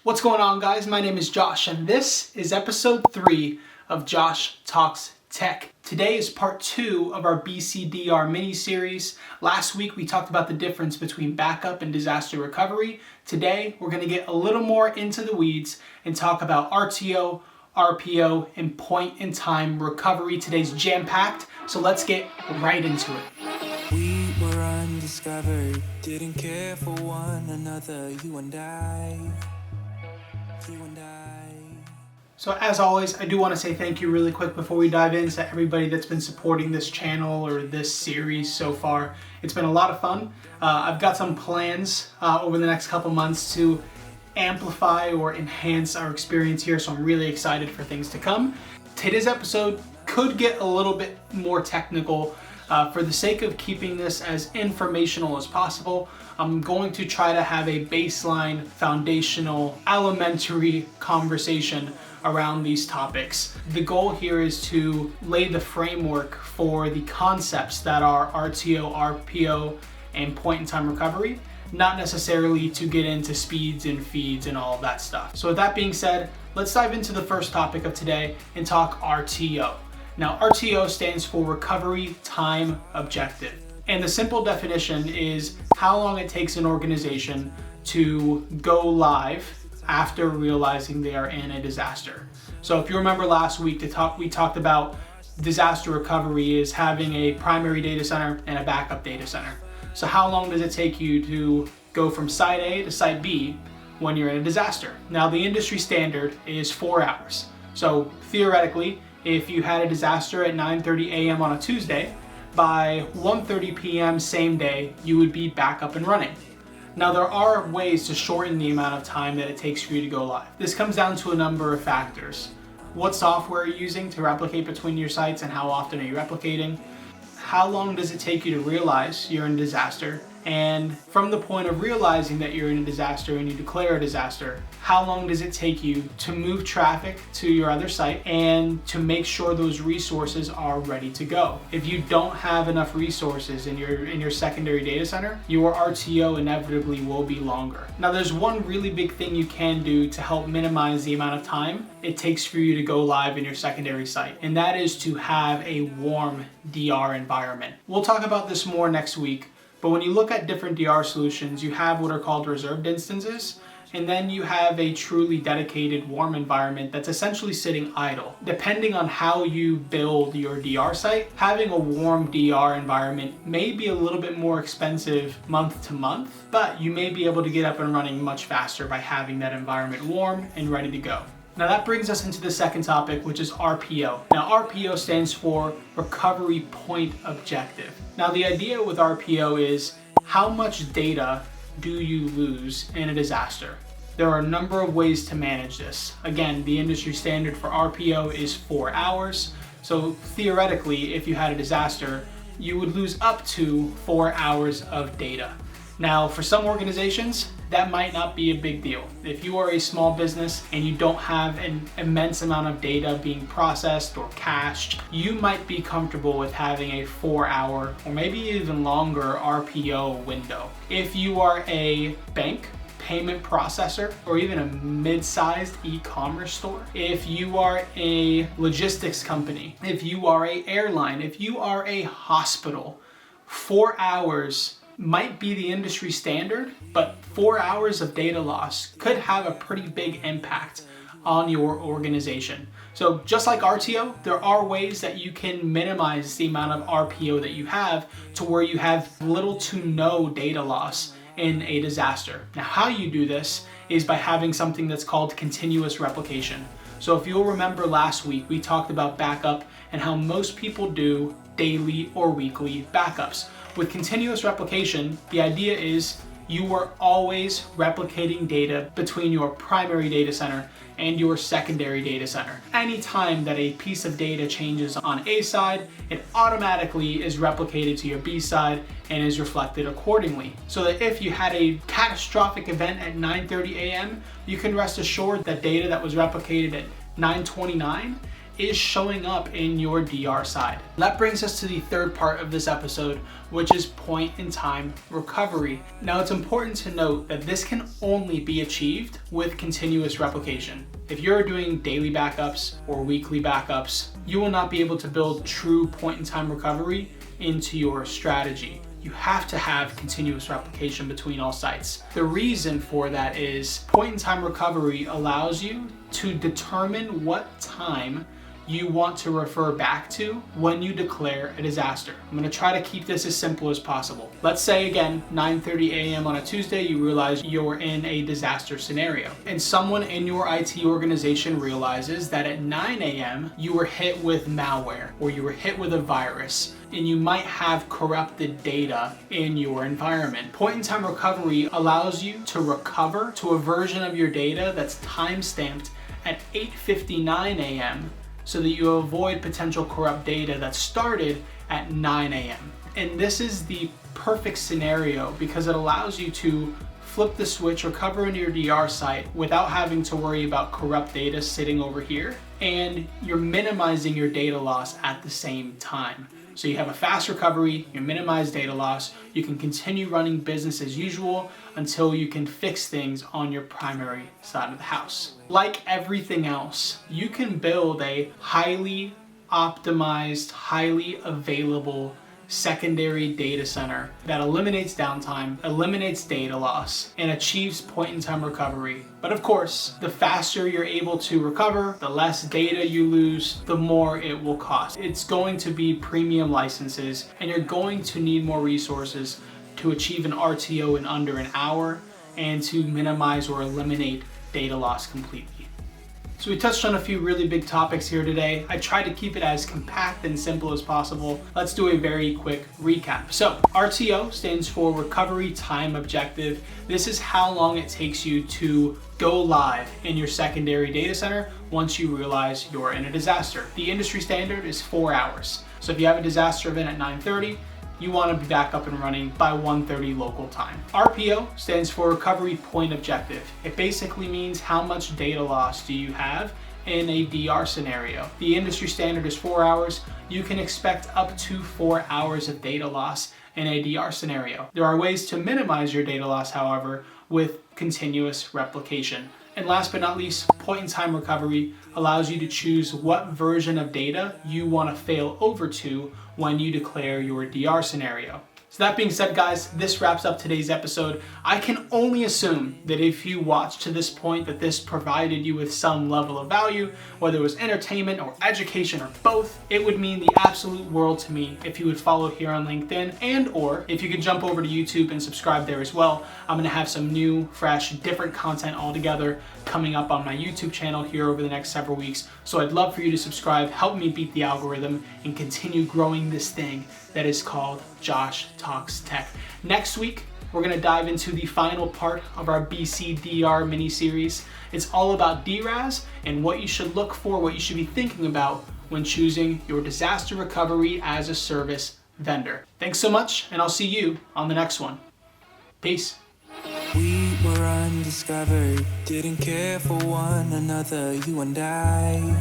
What's going on, guys? My name is Josh and this is episode 3 of Josh Talks Tech. Today is part 2 of our BCDR mini-series. Last week we talked about the difference between backup and disaster recovery. Today we're going to get a little more into the weeds and talk about RTO, RPO, and point-in-time recovery. Today's jam-packed, so let's get right into it. We were undiscovered, didn't care for one another, you and I. So as always, I do want to say thank you really quick before we dive into everybody that's been supporting this channel or this series so far. It's been a lot of fun. I've got some plans over the next couple months to amplify or enhance our experience here, so I'm really excited for things to come. Today's episode could get a little bit more technical. For the sake of keeping this as informational as possible, I'm going to try to have a baseline, foundational, elementary conversation around these topics. The goal here is to lay the framework for the concepts that are RTO, RPO, and point-in-time recovery, not necessarily to get into speeds and feeds and all of that stuff. So with that being said, let's dive into the first topic of today and talk RTO. Now, RTO stands for Recovery Time Objective. And the simple definition is how long it takes an organization to go live after realizing they are in a disaster. So if you remember last week, we talked about disaster recovery is having a primary data center and a backup data center. So how long does it take you to go from site A to site B when you're in a disaster? Now, the industry standard is 4 hours. So theoretically, if you had a disaster at 9:30 a.m. on a Tuesday, by 1:30 p.m. same day, you would be back up and running. Now, there are ways to shorten the amount of time that it takes for you to go live. This comes down to a number of factors. What software are you using to replicate between your sites and how often are you replicating? How long does it take you to realize you're in a disaster? And from the point of realizing that you're in a disaster and you declare a disaster, how long does it take you to move traffic to your other site and to make sure those resources are ready to go? If you don't have enough resources in your secondary data center, your RTO inevitably will be longer. Now, there's one really big thing you can do to help minimize the amount of time it takes for you to go live in your secondary site, and that is to have a warm DR environment. We'll talk about this more next week. But when you look at different DR solutions, you have what are called reserved instances, and then you have a truly dedicated warm environment that's essentially sitting idle. Depending on how you build your DR site, having a warm DR environment may be a little bit more expensive month to month, but you may be able to get up and running much faster by having that environment warm and ready to go. Now that brings us into the second topic, which is RPO. Now, RPO stands for Recovery Point Objective. Now, the idea with RPO is how much data do you lose in a disaster? There are a number of ways to manage this. Again, the industry standard for RPO is 4 hours. So theoretically, if you had a disaster, you would lose up to 4 hours of data. Now, for some organizations, that might not be a big deal. If you are a small business and you don't have an immense amount of data being processed or cached, you might be comfortable with having a 4-hour or maybe even longer RPO window. If you are a bank, payment processor, or even a mid-sized e-commerce store, if you are a logistics company, if you are an airline, if you are a hospital, 4 hours might be the industry standard, but 4 hours of data loss could have a pretty big impact on your organization. So just like RTO, there are ways that you can minimize the amount of RPO that you have to where you have little to no data loss in a disaster. Now, how you do this is by having something that's called continuous replication. So if you'll remember last week, we talked about backup and how most people do daily or weekly backups. With continuous replication, the idea is you are always replicating data between your primary data center and your secondary data center. Anytime that a piece of data changes on A side, it automatically is replicated to your B side and is reflected accordingly. So that if you had a catastrophic event at 9:30 a.m., you can rest assured that data that was replicated at 9:29 is showing up in your DR side. That brings us to the third part of this episode, which is point in time recovery. Now it's important to note that this can only be achieved with continuous replication. If you're doing daily backups or weekly backups, you will not be able to build true point in time recovery into your strategy. You have to have continuous replication between all sites. The reason for that is point in time recovery allows you to determine what time you want to refer back to when you declare a disaster. I'm gonna try to keep this as simple as possible. Let's say again, 9:30 a.m. on a Tuesday, you realize you're in a disaster scenario. And someone in your IT organization realizes that at 9 a.m. you were hit with malware or you were hit with a virus, and you might have corrupted data in your environment. Point in time recovery allows you to recover to a version of your data that's time-stamped at 8:59 a.m. so that you avoid potential corrupt data that started at 9 a.m. And this is the perfect scenario because it allows you to flip the switch, recover into your DR site without having to worry about corrupt data sitting over here, and you're minimizing your data loss at the same time. So you have a fast recovery, you minimize data loss, you can continue running business as usual until you can fix things on your primary side of the house. Like everything else, you can build a highly optimized, highly available secondary data center that eliminates downtime, eliminates data loss, and achieves point-in-time recovery. But of course, the faster you're able to recover, the less data you lose, the more it will cost. It's going to be premium licenses, and you're going to need more resources to achieve an RTO in under an hour and to minimize or eliminate data loss completely. So we touched on a few really big topics here today. I tried to keep it as compact and simple as possible. Let's do a very quick recap. So RTO stands for Recovery Time Objective. This is how long it takes you to go live in your secondary data center once you realize you're in a disaster. The industry standard is 4 hours. So if you have a disaster event at 9:30, you want to be back up and running by 1:30 local time. RPO stands for Recovery Point Objective. It basically means how much data loss do you have in a DR scenario. The industry standard is 4 hours. You can expect up to 4 hours of data loss in a DR scenario. There are ways to minimize your data loss, however, with continuous replication. And last but not least, point-in-time recovery allows you to choose what version of data you want to fail over to when you declare your DR scenario. So that being said, guys, this wraps up today's episode. I can only assume that if you watched to this point that this provided you with some level of value, whether it was entertainment or education or both. It would mean the absolute world to me if you would follow here on LinkedIn, and or if you could jump over to YouTube and subscribe there as well. I'm gonna have some new, fresh, different content altogether coming up on my YouTube channel here over the next several weeks. So I'd love for you to subscribe, help me beat the algorithm, and continue growing this thing that is called Josh Talks Tech. Next week, we're gonna dive into the final part of our BCDR mini-series. It's all about DRaaS and what you should look for, what you should be thinking about when choosing your disaster recovery as a service vendor. Thanks so much, and I'll see you on the next one. Peace. We were undiscovered, didn't care for one another, you and I.